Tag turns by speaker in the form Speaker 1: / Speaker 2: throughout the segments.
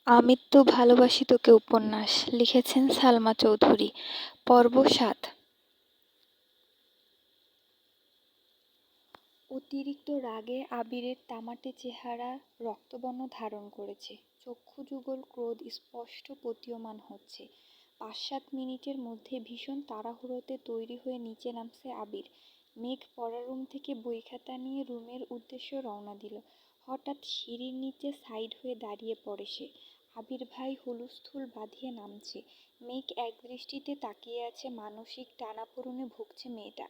Speaker 1: আমৃত্যু ভালোবাসি তোকে উপন্যাস লিখেছেন সালমা চৌধুরী। পর্ব ৭। অতিরিক্ত রাগে আবিরের তামাটে চেহারা রক্তবর্ণ ধারণ করেছে। চক্ষুযুগল ক্রোধ স্পষ্ট প্রতীয়মান হচ্ছে। ৫-৭ মিনিটের মধ্যে ভীষণ তাড়াহুড়োতে তৈরি হয়ে নিচে নামছে আবির। মেঘ পড়ার রুম থেকে বই খাতা নিয়ে রুমের উদ্দেশ্যে রওনা দিল। হঠাৎ সিঁড়ির নিচে সাইড হয়ে দাঁড়িয়ে পড়ে সে। আবির ভাই হুলস্থুল বাঁধিয়ে নামছে। মেঘ একদৃষ্টিতে তাকিয়ে আছে। মানসিক টানাপোড়েনে ভুগছে মেয়েটা।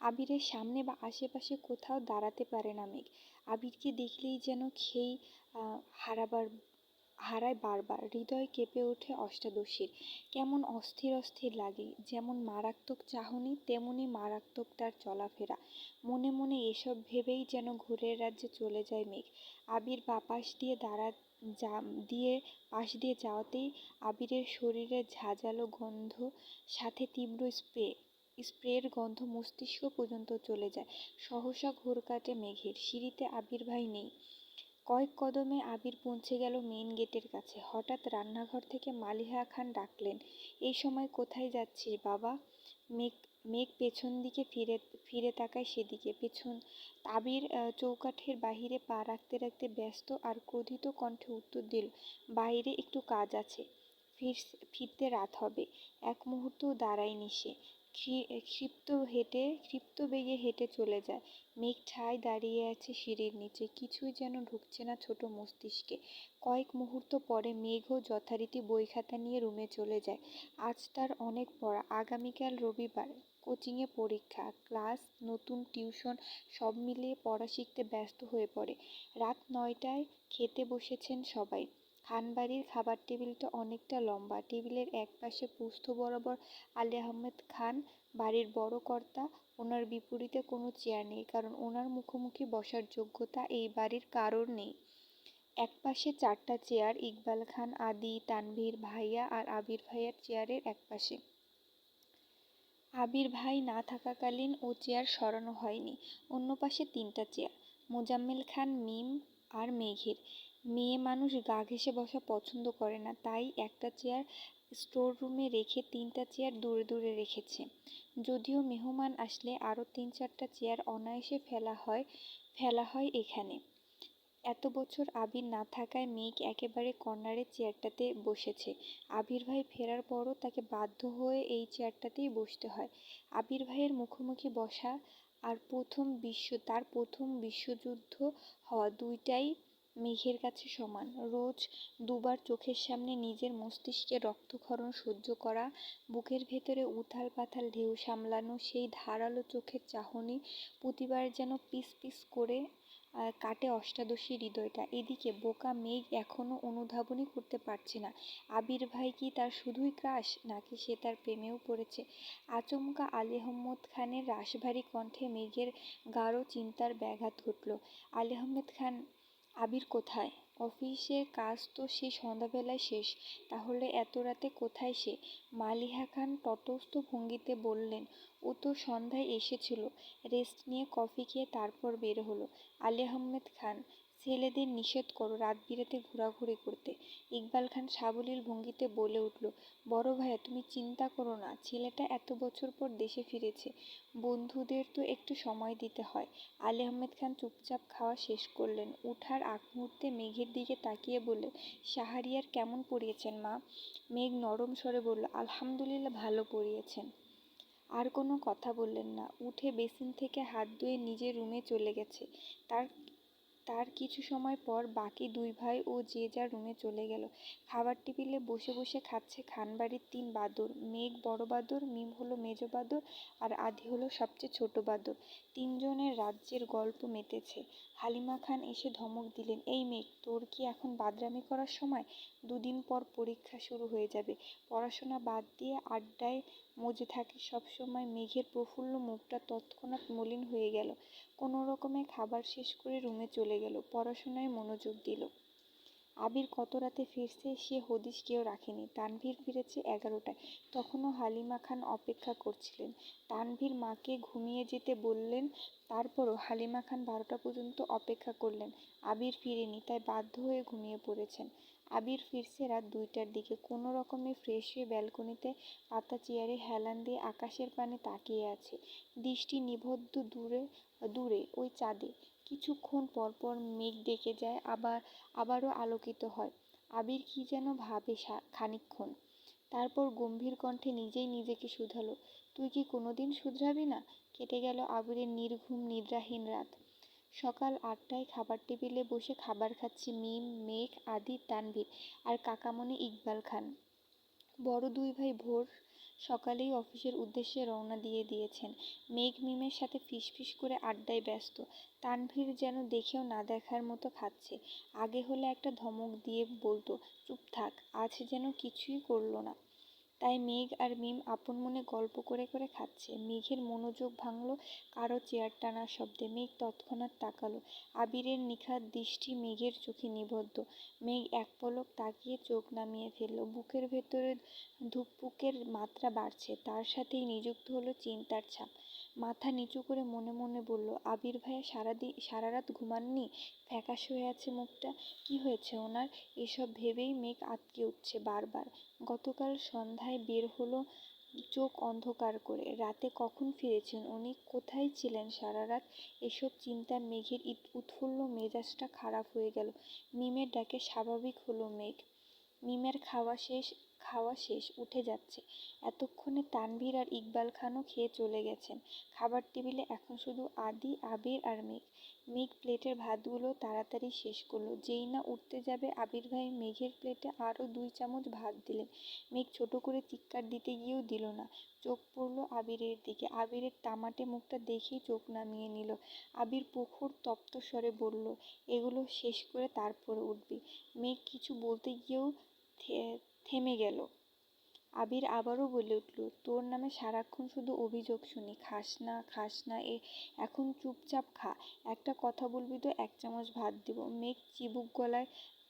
Speaker 1: আবিরের সামনে বা আশেপাশে কোথাও দাঁড়াতে পারে না মেঘ। আবিরকে দেখলেই যেন খেই হারায় বারবার। হৃদয় কেঁপে ওঠে অষ্টাদশীর। কেমন অস্থির অস্থির লাগে। যেমন মারাত্মক চাহনি তেমনি মারাত্মক তার চলাফেরা। মনে মনে এসব ভেবেই যেন ঘোরের রাজ্যে চলে যায় মেঘ। আবির পাশ দিয়ে যাওয়াতেই আবিরের শরীরে ঝাঁঝালো গন্ধ, সাথে তীব্র স্প্রের গন্ধ মস্তিষ্ক পর্যন্ত চলে যায়। সহসা ঘোর কাটে মেঘের। সিঁড়িতে আবির ভাই নেই। কয়েক কদমে আবির পৌঁছে গেল মেইন গেটের কাছে। হঠাৎ রান্নাঘর থেকে মালিহা খান ডাকলেন, এই সময় কোথায় যাচ্ছিস বাবা? মেঘ পেছন দিকে ফিরে তাকায় সেদিকে। আবির চৌকাঠের বাহিরে পা রাখতে রাখতে ব্যস্ত আর ক্রোধিত কণ্ঠে উত্তর দিল, বাইরে একটু কাজ আছে, ফিরতে রাত হবে। এক মুহূর্তও দাঁড়ায়নি সে। ক্ষিপ্ত বেগে হেঁটে চলে যায়। মেঘ ঠায় দাঁড়িয়ে আছে সিঁড়ির নিচে। কিছুই যেন ঢুকছে না ছোট মস্তিষ্কে। কয়েক মুহূর্ত পরে মেঘও যথারীতি বই খাতা নিয়ে রুমে চলে যায়। আজ তার অনেক পড়া। আগামীকাল রবিবার। কোচিংয়ে পরীক্ষা, ক্লাস, নতুন টিউশন, সব মিলিয়ে পড়া শিখতে ব্যস্ত হয়ে পড়ে। রাত ৯টায় খেতে বসেছেন সবাই। খানবাড়ির খাবার টেবিলটা অনেকটা লম্বা। টেবিলের এক পাশে প্রস্থ বরাবর আলী আহমেদ খান, বাড়ির বড় কর্তা। ওনার বিপরীতে কোনো চেয়ার নেই, কারণ ওনার মুখোমুখি বসার যোগ্যতা এই বাড়ির কারোর নেই। একপাশে 4টা চেয়ার, ইকবাল খান, আদি, তানভীর, ভাইয়া আর আবির ভাইয়ার চেয়ারের একপাশে। আবির ভাই না থাকাকালীন ও চেয়ার সরানো হয়নি। অন্য পাশে 3টা চেয়ার, মোজাম্মেল খান, মিম আর মেঘের। মেয়ে মানুষ গা ঘেঁষে বসা পছন্দ করে না, তাই একটা চেয়ার স্টোর রুমে রেখে 3টা চেয়ার দূরে দূরে রেখেছে। যদিও মেহমান আসলে আরও 3-4টা চেয়ার অনায়াসে ফেলা হয় এখানে। এত বছর আবির না থাকায় মেঘ একেবারে কর্নারের চেয়ারটাতে বসেছে। আবির ভাই ফেরার পরও তাকে বাধ্য হয়ে এই চেয়ারটাতেই বসতে হয়। আবির ভাইয়ের মুখোমুখি বসা আর তার প্রথম বিশ্বযুদ্ধ হওয়া, দুইটাই মেঘের কাছে সমান। রোজ দুবার চোখের সামনে নিজের মস্তিষ্কে রক্তক্ষরণ সহ্য করা, বুকের ভেতরে উথাল পাথাল ঢেউ সামলানো, সেই ধারালো চোখের চাহনি, প্রতিবার যেন পিস পিস করে কাটে অষ্টাদশীর হৃদয়টা। এদিকে বোকা মেঘ এখনো অনুধাবনই করতে পারছে না, আবির ভাই কি তার শুধুই ক্রাশ, নাকি সে তার প্রেমেও পড়েছে। আচমকা আলী আহমদ খানের রাশভারী কণ্ঠে মেঘের গাঢ় চিন্তার ব্যাঘাত ঘটল। আলী আহমেদ খান, আবির কোথায়? অফিসের কাজ তো সেই সন্ধ্যাবেলায় শেষ, তাহলে এত রাতে কোথায় সে? মালিহা খান তটস্থ ভঙ্গিতে বললেন, ও তো সন্ধ্যায় এসেছিল, রেস্ট নিয়ে কফি খেয়ে তারপর বের হলো। আলী আহমেদ খান, ছেলেদের নিষেধ করো রাত বিরাতে ঘোরাঘুরি করতে। ইকবাল খান সাবলীল ভঙ্গিতে বলে উঠল, বড় ভাইয়া তুমি চিন্তা করো না, ছেলেটা এত বছর পর দেশে ফিরেছে, বন্ধুদের তো একটু সময় দিতে হয়। আলী আহমেদ খান চুপচাপ খাওয়া শেষ করলেন। উঠার আগ মুহূর্তে মেঘের দিকে তাকিয়ে বললেন, শাহরিয়ার কেমন পড়িয়েছেন মা? মেঘ নরম স্বরে বলল, আলহামদুলিল্লাহ ভালো পড়িয়েছেন। আর কোনো কথা বললেন না। উঠে বেসিন থেকে হাত ধুয়ে নিজের রুমে চলে গেছে। তার তার কিছু সময় পর বাকি 2 ভাই ও যে যার রুমে চলে গেল। খাবার টেবিলে বসে বসে খাচ্ছে খানবাড়ির 3 বাদর। মেঘ বড় বাদর, মিম হলো মেজ বাদর, আর আদি হলো সবচেয়ে ছোট বাদর। 3 জনের রাজ্যের গল্প মেতেছে। হালিমা খান এসে ধমক দিলেন, এই মেঘ, তোর কি এখন বাদরামি করার সময়? 2 দিন পর পরীক্ষা শুরু হয়ে যাবে, পড়াশোনা বাদ দিয়ে আড্ডায় মজে থাকিস সবসময়। মেঘের প্রফুল্ল মুখটা তৎক্ষণাৎ মলিন হয়ে গেল। কোনো রকমে খাবার শেষ করে রুমে চলে গেল, পড়াশোনায় মনোযোগ দিল। আবির কত রাতে ফিরছে সে হদিশ কেউ রাখেনি। তানভীর ফিরেছে 11টায়। তখনও হালিমা খান অপেক্ষা করছিলেন। তানভীর মাকে ঘুমিয়ে যেতে বললেন, তারপরও হালিমা খান 12টা পর্যন্ত অপেক্ষা করলেন। আবির ফিরেনি, তাই বাধ্য হয়ে ঘুমিয়ে পড়েছেন। আবির ফিরছে রাত 2টার দিকে। কোনো রকমে ফ্রেশ হয়ে ব্যালকনিতে পাতা চেয়ারে হেলান দিয়ে আকাশের পানে তাকিয়ে আছে। দৃষ্টি নিবদ্ধ দূরে দূরে ওই চাঁদে। কিছুক্ষণ পরপর মেঘ ডেকে যায়, আবারও আলোকিত হয়। আবির কি যেন ভাবে খানিকক্ষণ, তারপর গম্ভীর কণ্ঠে নিজেই নিজেকে শুধালো, তুই কি কোনোদিন শুধরাবি না? কেটে গেল আবিরের নির্ঘুম নিদ্রাহীন রাত। সকাল 8টায় খাবার টেবিলে বসে খাবার খাচ্ছে মিম, মেঘ, আদি, তানভীর আর কাকামণি ইকবাল খান। বড় দুই ভাই ভোর সকালেই অফিসের উদ্দেশ্যে রওনা দিয়ে দিয়েছেন। মেঘ মিমের সাথে ফিসফিস করে আড্ডায় ব্যস্ত। তানভীর যেন দেখেও না দেখার মতো খাচ্ছে। আগে হলে একটা ধমক দিয়ে বলতো, চুপ থাক, আজ যেন কিছুই করলো না। তাই মেঘ আর মিম আপন মনে গল্প করে করে খাচ্ছে। মেঘের মনোযোগ ভাঙল কারো চেয়ার টানার শব্দে। মেঘ তৎক্ষণাৎ তাকালো। আবিরের নিখাদ দৃষ্টি মেঘের চোখে নিবদ্ধ। মেঘ এক পলক তাকিয়ে চোখ নামিয়ে ফেলল। বুকের ভেতরে ধুকপুকের মাত্রা বাড়ছে, তার সাথেই নিযুক্ত হলো চিন্তার ছাপ। মাথা নিচু করে মনে মনে বলল, আবির ভাইয়া সারা রাত ঘুমাননি? ফ্যাকাশে হয়ে আছে মুখটা। কি হয়েছে ওনার? এসব ভেবেই মেঘ আঁতকে উঠছে বারবার। গতকাল সন্ধ্যায় বের হলো চোখ অন্ধকার করে। রাতে কখন ফিরেছেন উনি? কোথায় ছিলেন সারা রাত? এসব চিন্তায় মেঘের উৎফুল্ল মেজাজটা খারাপ হয়ে গেল। মিমের ডাকে স্বাভাবিক হলো মেঘ। মিমের খাওয়া শেষ, উঠে যাচ্ছে। এতক্ষণে তানভীর আর ইকবাল খানও খেয়ে চলে গেছেন। খাবার টেবিলে এখন শুধু আদি, আবির আর মেঘ। মেঘ প্লেটের ভাতগুলো তাড়াতাড়ি শেষ করলো। যেই না উঠতে যাবে আবির ভাই মেঘের প্লেটে আরও 2 চামচ ভাত দিলেন। মেঘ ছোট করে চিৎকার দিতে গিয়েও দিল না। চোখ পড়ল আবিরের দিকে। আবিরের তামাটে মুখটা দেখেই চোখ নামিয়ে নিল। আবির প্রখর তপ্ত স্বরে বলল, এগুলো শেষ করে তারপরে উঠবি। মেঘ কিছু বলতে গিয়েও থেমে গেল। আবির আবারও বলে উঠল, তোর নামে সারাক্ষণ শুধু অভিযোগ শুনি, খাস না এখন চুপচাপ খা। একটা কথা বলবি তো 1 চামচ ভাত দিব। মেঘ চিবুক গলায়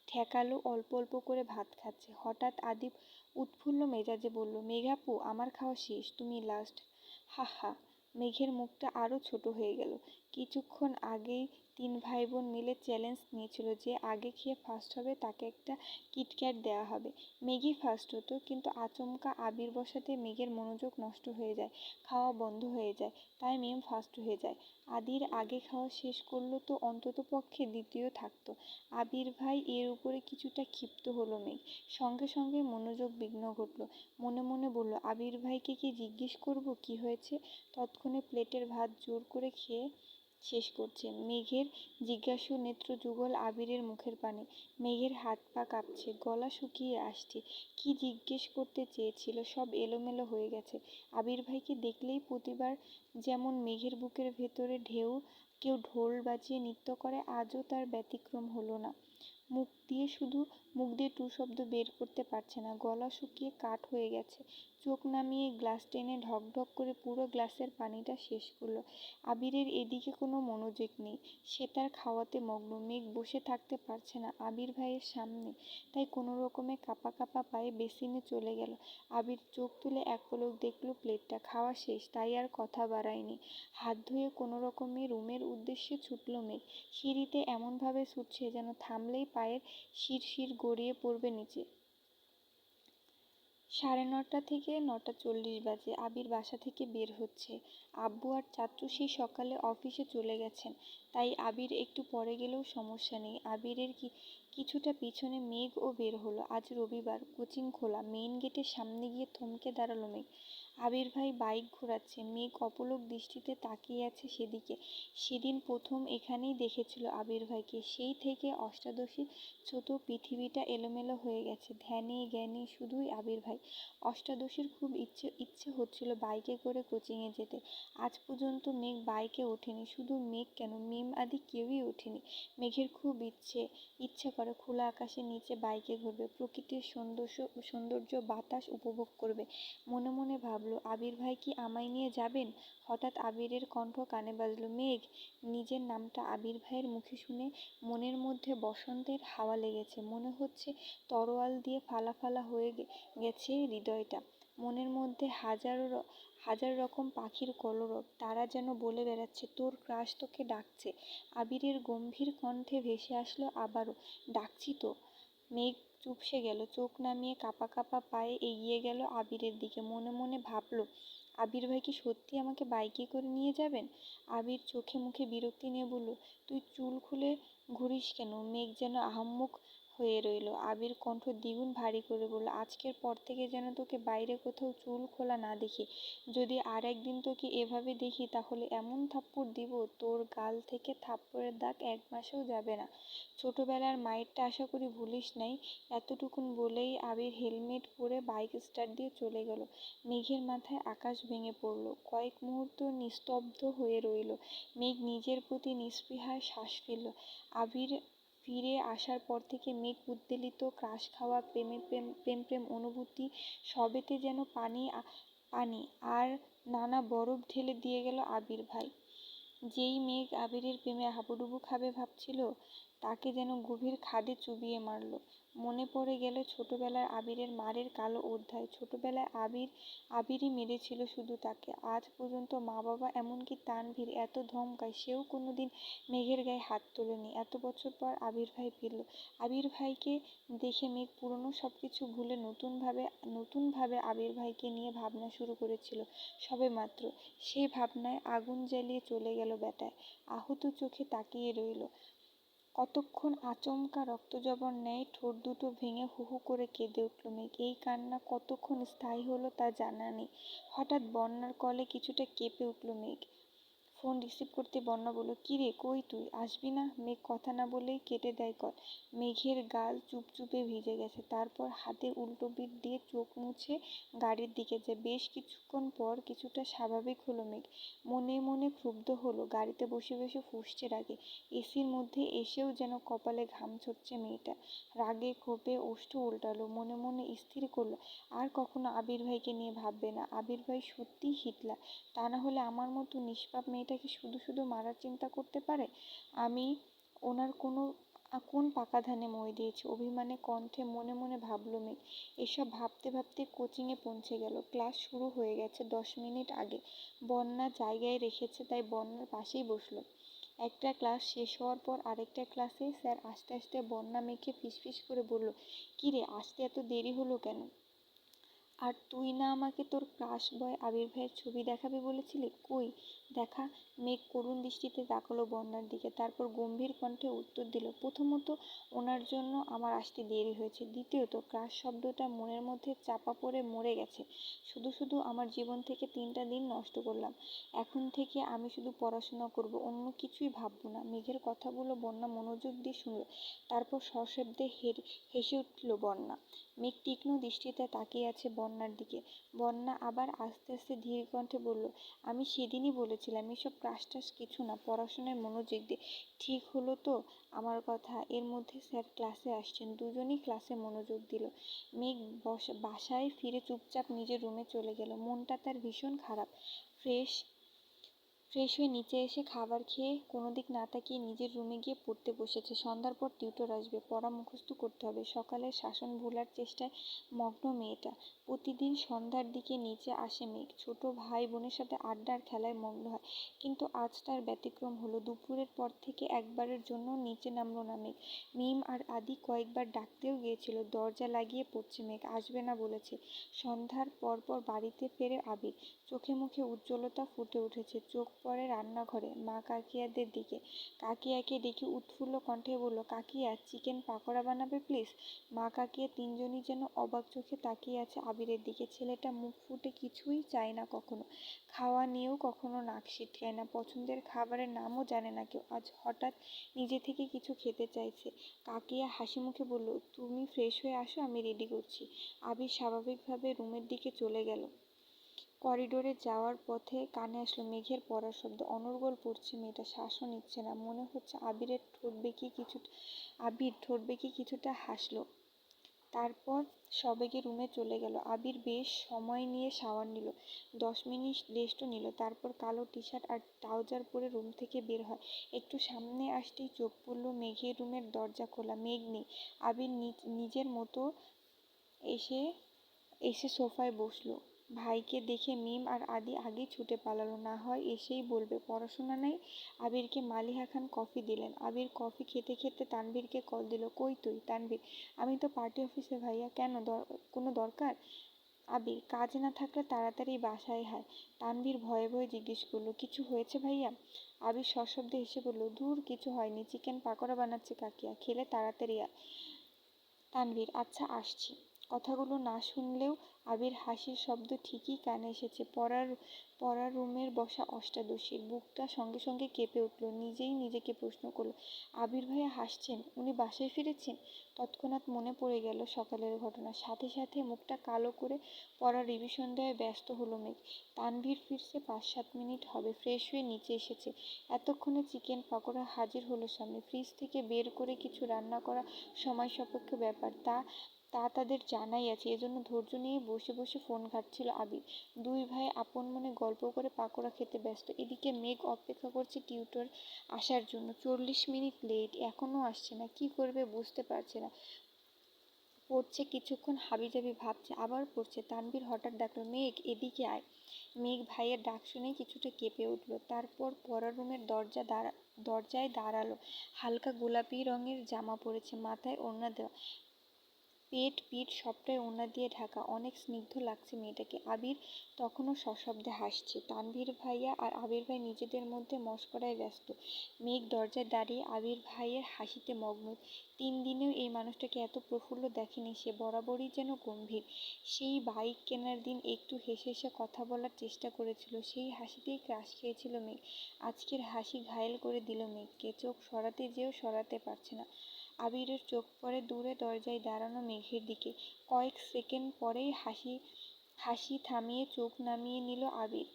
Speaker 1: ঠেকালো, অল্প অল্প করে ভাত খাচ্ছে। হঠাৎ আদি উৎফুল্ল মেজাজে বলল, মেঘাপু, আমার খাওয়া শেষ, তুমি লাস্ট। হা হা। মেঘের মুখটা আরও ছোট হয়ে গেল। কিছুক্ষণ আগেই 3 ভাই বোন মিলে চ্যালেঞ্জ নিয়েছিল যে আগে খেয়ে ফার্স্ট হবে তাকে একটা কিটক্যাট দেওয়া হবে। মেঘই ফার্স্ট হতো, কিন্তু আচমকা আবির বসাতে মেঘের মনোযোগ নষ্ট হয়ে যায়, খাওয়া বন্ধ হয়ে যায়। তাই মিম ফার্স্ট হয়ে যায়। আদির আগে খাওয়া শেষ করলো তো অন্ততপক্ষে দ্বিতীয় থাকতো। আবির ভাই এর উপরে কিছুটা ক্ষিপ্ত হলো মেঘ। সঙ্গে সঙ্গে মনোযোগ বিঘ্ন ঘটল। মনে মনে বলল, আবির ভাইকে কি জিজ্ঞেস করবো কি হয়েছে? তৎক্ষণে প্লেটের ভাত জোর করে খেয়ে শেষ করছে। মেঘের জিজ্ঞাসু নেত্র যুগল আবিরের মুখের পানে। মেঘের হাত পা কাঁপছে, গলা শুকিয়ে আসছে। কি জিজ্ঞেস করতে চেয়েছিল সব এলোমেলো হয়ে গেছে। আবির ভাইকে দেখলেই প্রতিবার যেমন মেঘের বুকের ভেতরে কেউ ঢোল বাজিয়ে নৃত্য করে, আজও তার ব্যতিক্রম হলো না। মুখ দিয়ে টু শব্দ বের করতে পারছে না, গলা শুকিয়ে কাঠ হয়ে গেছে। চোখ নামিয়ে গ্লাস টেনে ঢক ঢক করে পুরো গ্লাসের পানিটা শেষ করলো। আবিরের এদিকে কোনো মনোযোগ নেই, সে তার খাওয়াতে মগ্ন। মেঘ বসে থাকতে পারছে না আবির ভাইয়ের সামনে, তাই কোনো রকমে কাঁপা কাঁপা পায়ে বেসিনে চলে গেল। আবির চোখ তুলে এক পলক দেখলো প্লেটটা খাওয়া শেষ, তাই আর কথা বাড়ায়নি। হাত ধুয়ে কোনো রকমে রুমের উদ্দেশ্যে ছুটল মেঘ। সিঁড়িতে এমনভাবে ছুটছে যেন থামলেই পায়ের শিরশির গড়িয়ে পড়বে নিচে। 9:30 থেকে 9:40 বাজে আবির বাসা থেকে বের হচ্ছে। আব্বু আর চাচ্চু সেই সকালে অফিসে চলে গেছেন, তাই আবির একটু পরে গেলেও সমস্যা নেই। আবিরের কিছুটা পিছনে মেঘও বের হলো। আজ রবিবার, কোচিং খোলা। মেইন গেটের সামনে গিয়ে থমকে দাঁড়ালো মেঘ। আবির ভাই বাইক ঘোরাচ্ছে। মেঘ অপলক দৃষ্টিতে তাকিয়ে আছে সেদিকে। সেদিন প্রথম এখানেই দেখেছিল আবির ভাইকে। সেই থেকে অষ্টাদশীর ছোট পৃথিবীটা এলোমেলো হয়ে গেছে। ধ্যানে জ্ঞানে শুধুই আবির ভাই। অষ্টাদশীর খুব ইচ্ছে হচ্ছিল বাইকে করে কোচিংয়ে যেতে। আজ পর্যন্ত মেঘ বাইকে ওঠেনি। শুধু মেঘ কেন, মিম আদি কেউই ওঠেনি। মেঘের খুব ইচ্ছে করে খোলা আকাশের নিচে বাইকে ঘুরবে, প্রকৃতির সৌন্দর্য বাতাস উপভোগ করবে। মনে মনে ভাবলো, আবির ভাই কি আমায় নিয়ে যাবেন? হঠাৎ আবিরের কণ্ঠ কানে বাজলো, মেঘ। নিজের নামটা আবির ভাইয়ের মুখে শুনে মনের মধ্যে বসন্তের হাওয়া লেগেছে। মনে হচ্ছে তরোয়াল দিয়ে ফালা ফালা হয়ে গেছে হৃদয়টা। মনের মধ্যে হাজার রকম পাখির কলরব। তারা যেন বলে বেড়াচ্ছে, তোর ক্রাশ তোকে ডাকছে। আবিরের গম্ভীর কণ্ঠে ভেসে আসলো আবারও, ডাকছি তো। মেঘ চুপসে গেল। চোখ নামিয়ে কাঁপা কাঁপা পায়ে এগিয়ে গেল আবিরের দিকে। মনে মনে ভাবল, আবির ভাই কি সত্যি আমাকে বাইকে করে নিয়ে যাবেন? আবির চোখে মুখে বিরক্তি নিয়ে বলল, তুই চুল খুলে ঘুরিস কেন? মেঘ যেন আহাম্মক হয়ে রইল। আবির কণ্ঠ দ্বিগুণ ভারী করে বলল, আজকের পর থেকে যেন তোকে বাইরে কোথাও চুল খোলা না দেখি। যদি আর একদিন তোকে এভাবে দেখি তাহলে এমন থাপ্পড় দিব, তোর গাল থেকে থাপ্পড়ের দাগ 1 মাসেও যাবে না। ছোটবেলার মাইরটা আশা করি ভুলিস নাই। এতটুকুন বলেই আবির হেলমেট পরে বাইক স্টার্ট দিয়ে চলে গেল। মেঘের মাথায় আকাশ ভেঙে পড়ল। কয়েক মুহূর্ত নিস্তব্ধ হয়ে রইল। মেঘ নিজের প্রতি নিস্পৃহায় শ্বাস ফেলল। আবির ফিরে আসার পর থেকে মেঘ উদ্বেলিত, ক্রাশ খাওয়া, প্রেম অনুভূতি সবেতে যেন পানি আর নানা বরফ ঢেলে দিয়ে গেল আবির ভাই। যেই মেঘ আবিরের প্রেমে হাবুডুবু খাবে ভাবছিল, তাকে যেন গভীর খাদে চুবিয়ে মারল। মনে পড়ে গেল ছোটবেলার আবিরের মারের কালো অধ্যায়। ছোটবেলায় আবিরই মেরেছিল শুধু তাকে। আজ পর্যন্ত মা বাবা এমনকি তানভীর এত ধমকায়, সেও কোনোদিন মেঘের গায়ে হাত তোলেনি। এত বছর পর আবির ভাই ফিরল। আবির ভাইকে দেখে মেঘ পুরনো সবকিছু ভুলে নতুনভাবে আবির ভাইকে নিয়ে ভাবনা শুরু করেছিল সবেমাত্র। সেই ভাবনায় আগুন জ্বালিয়ে চলে গেল বেটায়। আহত চোখে তাকিয়ে রইল। কতক্ষণ আচমকা রক্তজবার ন্যায় ঠোঁট দুটো ভেঙে হু হু করে কেঁদে উঠল মেঘ। এই কান্না কতক্ষণ স্থায়ী হলো তা জানা নেই। হঠাৎ বন্যার কলে কিছুটা কেঁপে উঠল মেঘ। ফোন রিসিভ করতে বন্যা বলল, কিরে কই তুই, আসবি না? মেঘ কথা না বলেই কেটে দেয় কল। মেঘের গাল চুপচুপে ভিজে গেছে। তারপর হাতের উল্টো পিঠ দিয়ে চোখ মুছে গাড়ির দিকে যায়। বেশ কিছুক্ষণ পর কিছুটা স্বাভাবিক হলো মেঘ। মনে মনে ক্ষুব্ধ হলো, গাড়িতে বসে বসে ফুঁসছে রাগে। এসির মধ্যে এসেও যেন কপালে ঘাম ছুটছে মেয়েটা। রাগে ক্ষোভে ওষ্ঠ উল্টালো। মনে মনে স্থির করলো, আর কখনো আবির ভাইকে নিয়ে ভাববে না। আবির ভাই সত্যিই হিটলার। তা না হলে আমার মতো নিষ্পাপ মেয়েটাকে শুধু মারার চিন্তা করতে পারে? আমি ওনার কোন পাকা ধানে মই দিয়েছি? অভিমানে কণ্ঠে মনে মনে ভাবল মেঘ। এসব ভাবতে ভাবতে কোচিংয়ে পৌঁছে গেল। ক্লাস শুরু হয়ে গেছে 10 মিনিট আগে। বন্যা জায়গায় রেখেছে তাই বন্যার পাশেই বসলো। একটা ক্লাস শেষ হওয়ার পর আরেকটা ক্লাসে স্যার আস্তে আস্তে বন্যা মেঘকে ফিসফিস করে বলল, কিরে আসতে এত দেরি হলো কেন? আর তুই না আমাকে তোর ক্রাশ বয় আবির ভাইয়ের ছবি দেখাবি বলেছিলি, কই দেখা? মেঘ করুণ দৃষ্টিতে তাকালো বন্যার দিকে। তারপর গম্ভীর কণ্ঠে উত্তর দিল, প্রথমত ওনার জন্য আমার আসতে দেরি হয়েছে। দ্বিতীয়ত ক্রাশ শব্দটা মনের মধ্যে চাপা পড়ে মরে গেছে। শুধু আমার জীবন থেকে 3টা দিন নষ্ট করলাম। এখন থেকে আমি শুধু পড়াশোনা করব, অন্য কিছুই ভাববো না। মেঘের কথাগুলো বন্যা মনোযোগ দিয়ে শুনল। তারপর সশব্দে হেসে উঠল বন্যা। মেঘ তীক্ষ্ণ দৃষ্টিতে তাকিয়ে আছে বন্যার দিকে। বন্যা আবার আস্তে আস্তে ধীর কণ্ঠে বলল, আমি সেদিনই বলেছিলাম এসব ক্রাশ টাশ কিছু না, পড়াশোনায় মনোযোগ দে। ঠিক হলো তো আমার কথা? এর মধ্যে স্যার ক্লাসে আসছেন। দুজনই ক্লাসে মনোযোগ দিল। মেঘ বাসায় ফিরে চুপচাপ নিজের রুমে চলে গেল। মনটা তার ভীষণ খারাপ। ফ্রেশ হয়ে নিচে এসে খাবার খেয়ে কোনো দিক না তাকিয়ে নিজের রুমে গিয়ে পড়তে বসেছে। সন্ধ্যার পর টিউটর আসবে, পড়া মুখস্থ করতে হবে। সকালের শাসন ভোলার চেষ্টায় মগ্ন মেয়েটা। প্রতিদিন সন্ধ্যার দিকে নিচে আসে মেঘ। ছোট ভাই বোনের সাথে আড্ডা আর খেলায় মগ্ন হয়। কিন্তু আজ তার ব্যতিক্রম হলো। দুপুরের পর থেকে একবারের জন্য নিচে নামলো না মেঘ। মিম আর আদি কয়েকবার ডাকতেও গিয়েছিল। দরজা লাগিয়ে পড়ছে মেঘ, আসবে না বলেছে। সন্ধ্যার পর বাড়িতে ফেরে আবির। চোখে মুখে উজ্জ্বলতা ফুটে উঠেছে। চোখ পড়ে রান্নাঘরে মা কাকিয়াদের দিকে। কাকিয়াকে দেখে উৎফুল্ল কণ্ঠে বলল, কাকিয়া চিকেন পাকোড়া বানাবে প্লিজ। মা কাকিয়া তিনজনই যেন অবাক চোখে তাকিয়ে আছে আবিরের দিকে। ছেলেটা মুখ ফুটে কিছুই চায় না কখনো। খাওয়া নিয়েও কখনো নাক সিটকায় না। পছন্দের খাবারের নামও জানে না কেউ। আজ হঠাৎ নিজে থেকে কিছু খেতে চাইছে। কাকিয়া হাসি মুখে বলল, তুমি ফ্রেশ হয়ে আসো, আমি রেডি করছি। আবির স্বাভাবিকভাবে রুমের দিকে চলে গেল। করিডোরে যাওয়ার পথে কানে আসলো মেঘের পড়ার শব্দ। অনর্গল পড়ছে মেয়েটা, শ্বাসও নিচ্ছে না। মনে হচ্ছে আবির ঠোঁট বেঁকিয়ে কিছুটা হাসলো। তারপর সবেগে রুমে চলে গেল। আবির বেশ সময় নিয়ে শাওয়ার নিল, 10 মিনিট রেস্টও নিল। তারপর কালো টি-শার্ট আর ট্রাউজার পরে রুম থেকে বের হয়। একটু সামনে আসতেই চোখ পড়ল মেঘের রুমের দরজা খোলা, মেঘ নেই। আবির নিজের মতো এসে এসে সোফায় বসলো। ভাইকে দেখে মিম আর আদি আগেই ছুটে পালালো, না হয় এসেই বলবে পড়াশোনা নাই। আবিরকে মালিহা খান কফি দিলেন। আবির কফি খেতে খেতে তানভীরকে কল দিল। কই তুই? তানভীর: আমি তো পার্টি অফিসে ভাইয়া। কেন, কোনো দরকার? আবির: কাজ না থাকলে তাড়াতাড়ি বাসায় আয়। তানভীর ভয়ে ভয়ে জিজ্ঞেস করলো, কিছু হয়েছে ভাইয়া? আবির সশব্দে হেসে বলল, ধুর, কিছু হয়নি, চিকেন পাকোড়া বানাচ্ছে কাকিয়া, খেলে তাড়াতাড়ি আয়। তানভীর: আচ্ছা, আসছি। কথাগুলো না শুনলেও আবির হাসির শব্দ ঠিকই কানে এসেছে। পড়ার রুমের বসা অষ্টাদশীর বুকটা সঙ্গে সঙ্গে কেঁপে উঠল। নিজেই নিজেকে প্রশ্ন করল, আবির ভাইয়া হাসছেন, উনি বাসায় ফিরেছেন? তৎক্ষণাৎ মনে পড়ে গেল সকালের ঘটনা। সাথে সাথে মুখটা কালো করে পড়ার রিভিশন দেওয়ায় ব্যস্ত হলো মেঘ। তানভীর ফিরছে 5-7 মিনিট হবে, ফ্রেশ হয়ে নিচে এসেছে। এতক্ষণে চিকেন পাকোড়া হাজির হলো সামনে। ফ্রিজ থেকে বের করে কিছু রান্না করা সময় সাপেক্ষ ব্যাপার, তা তাদের জানাই আছে। এজন্য ধৈর্য নিয়ে বসে বসে ফোন ঘাঁটছিল আবির। দুই ভাই আপন মনে গল্প করে পাকোড়া খেতে ব্যস্ত। এদিকে মেঘ অপেক্ষা করছে টিউটর আসার জন্য। 40 মিনিট লেট, এখনো আসছে না। কি করবে বুঝতে পারছে না। পড়ছে কিছুক্ষণ, হাবিজাবি ভাবছে, আবার পড়ছে। তানভীর হঠাৎ ডাকলো, মেঘ এদিকে আয়। মেঘ ভাইয়ের ডাক শুনেই কিছুটা কেঁপে উঠল। তারপর পড়ার রুমের দরজায় দাঁড়ালো। হালকা গোলাপি রঙের জামা পরেছে, মাথায় ওড়না দেওয়া, পেট পিঠ সবটাই ওড়না দিয়ে ঢাকা। অনেক স্নিগ্ধ লাগছে মেয়েটাকে। আবির তখনও সশব্দে হাসছে। তানভীর ভাইয়া আর আবির ভাই নিজেদের মধ্যে মশকরায় ব্যস্ত। মেঘ দরজায় দাঁড়িয়ে আবির ভাইয়ের হাসিতে মগ্ন। 3 দিনেও এই মানুষটাকে এত প্রফুল্ল দেখেনি সে, বরাবরই যেন গম্ভীর। সেই বাইক কেনার দিন একটু হেসে হেসে কথা বলার চেষ্টা করেছিল, সেই হাসিতেই ক্রাশ খেয়েছিল মেঘ। আজকের হাসি ঘায়েল করে দিল মেঘকে। চোখ সরাতে যেও সরাতে পারছে না। আবিরের চোখ পড়ে দূরে দরজায় দাঁড়ানো মেঘের দিকে। কয়েক সেকেন্ড পরেই হাসি থামিয়ে চোখ নামিয়ে নিল আবির।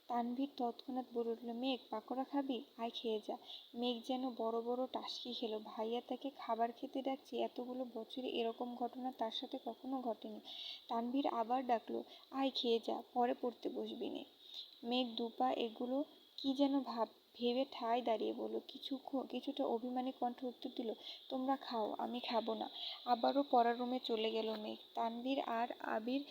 Speaker 1: তানভীর তৎক্ষণাৎ বলে উঠল, মেঘ পাকোড়া খাবি? আয় খেয়ে যা। মেঘ যেন বড় বড় টাসকি খেলো। ভাইয়া তাকে খাবার খেতে ডাকছে, এতগুলো বছরে এরকম ঘটনা তার সাথে কখনো ঘটেনি। তানভীর আবার ডাকলো, আয় খেয়ে যা, পরে পড়তে বসবি নে। মেঘ দুপা এগুলো কি যেন ভেবে ঠায় দাঁড়িয়ে বলল, কিছুটা অভিমানী কণ্ঠে উত্তর দিল, তোমরা খাও, আমি খাবো না। আবারও পড়ার রুমে চলে গেল মেঘ। তানভীর আর আবির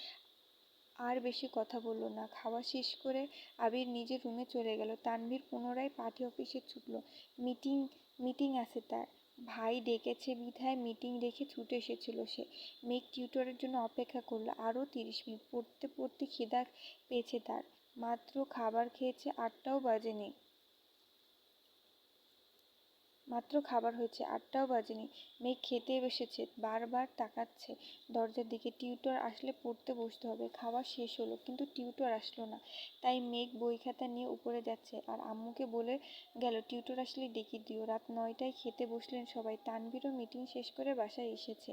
Speaker 1: আর বেশি কথা বলল না। খাওয়া শেষ করে আবির নিজের রুমে চলে গেল। তানভীর পুনরায় পার্টি অফিসে ছুটল। মিটিং আছে তার। ভাই ডেকেছে বিধায় মিটিং রেখে ছুটে এসেছিল সে। মেঘ টিউটরের জন্য অপেক্ষা করলো আরও 30 মিনিট। পড়তে পড়তে খিদা পেয়েছে তার। মাত্র খাবার খেয়েছে, 8টাও বাজেনি। মাত্র খাবার হয়েছে, 8টাও বাজেনি। মেঘ খেতে বসেছে, বারবার তাকাচ্ছে দরজার দিকে। টিউটর আসলে পড়তে বসতে হবে। খাওয়া শেষ হলো, কিন্তু টিউটর আসলো না। তাই মেঘ বই খাতা নিয়ে উপরে যাচ্ছে আর আম্মুকে বলে গেল, টিউটর আসলে ডেকে দিও। রাত 9টায় খেতে বসলেন সবাই। তানভীরও মিটিং শেষ করে বাসায় এসেছে।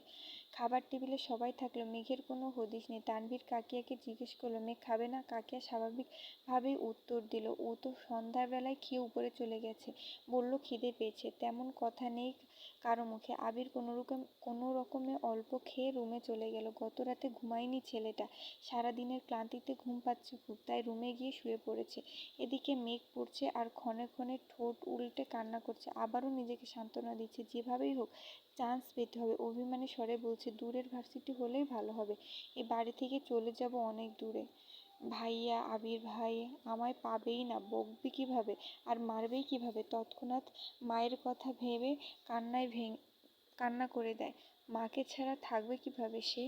Speaker 1: খাবার টেবিলে সবাই থাকলো, মেঘের কোনো হদিস নেই। তানভীর কাকিয়াকে জিজ্ঞেস করলো, মেঘ খাবে না? কাকিয়া স্বাভাবিকভাবেই উত্তর দিল, ও তো সন্ধ্যাবেলায় খেয়ে উপরে চলে গেছে, বলল খিদে পেয়েছে। তেমন কথা নেই কারো মুখে। আবির কোনো রকমে অল্প খেয়ে রুমে চলে গেল। গত রাতে ঘুমায়নি ছেলেটা, সারাদিনের ক্লান্তিতে ঘুম পাচ্ছে খুব, তাই রুমে গিয়ে শুয়ে পড়েছে। এদিকে মেঘ পড়ছে আর ক্ষণে ক্ষণে ঠোঁট উল্টে কান্না করছে। আবারও নিজেকে সান্ত্বনা দিচ্ছে, যেভাবেই হোক চান্স পেতে হবে। অভিমানী স্বরে বলছে, দূরের ভার্সিটি হলেই ভালো হবে, এই বাড়ি থেকে চলে যাব অনেক দূরে। ভাইয়া, আবির ভাই আমায় পাবেই না, বকবে কিভাবে আর মারবেই কিভাবে? তৎক্ষণাৎ মায়ের কথা ভেবে কান্না করে দেয়। মাকে ছাড়া থাকবে কিভাবে সে?